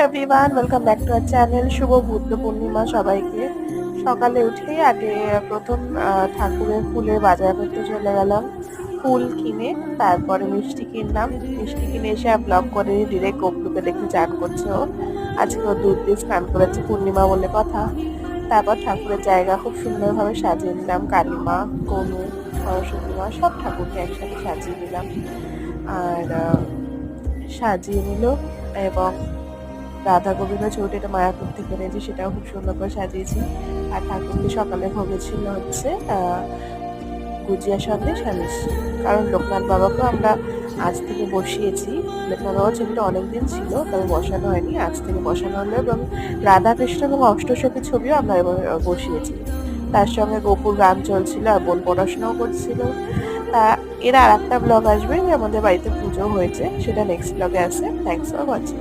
Everyone, welcome back to our channel. শুভ বুদ্ধ পূর্ণিমা সবাইকে। সকালে উঠেই আগে প্রথম ঠাকুরের ফুলের বাজার করতে চলে গেলাম। ফুল কিনে তারপরে মিষ্টি কিনলাম। মিষ্টি কিনে এসে আর ব্লগ করে ডিরেক্ট গোপলুকে দেখে চান করছে ও। আজকে ও দুধ দিয়ে স্নান করেছে, পূর্ণিমা বলে কথা। তারপর ঠাকুরের জায়গা খুব সুন্দরভাবে সাজিয়ে নিলাম। কালীমা, কনু, সরস্বতী মা সব ঠাকুরকে একসাথে সাজিয়ে নিলাম। আর সাজিয়ে নিল এবং রাধা গোবিন্দ ছবিটা মায়াপুর থেকে এনেছি, সেটাও খুব সুন্দর করে সাজিয়েছি। আর ঠাকুরকে সকালে ভোগে ছিল হচ্ছে গুজিয়া সন্দেশ আর মিষ্টি। কারণ লোকনাথ বাবাকেও আমরা আজ থেকে বসিয়েছি। লোকনাথ বাবার ছবিটা অনেকদিন ছিল, তবে বসানো হয়নি, আজ থেকে বসানো হলো। এবং রাধা কৃষ্ণ এবং অষ্টসখীর ছবিও আমরা এবার বসিয়েছি। তার সঙ্গে গোপুর গান চলছিল আর বোন পড়াশোনাও করছিল। তা এর আর একটা ব্লগ আসবে যে আমাদের বাড়িতে পুজো হয়েছে, সেটা নেক্সট ব্লগে আসে। Thanks for watching.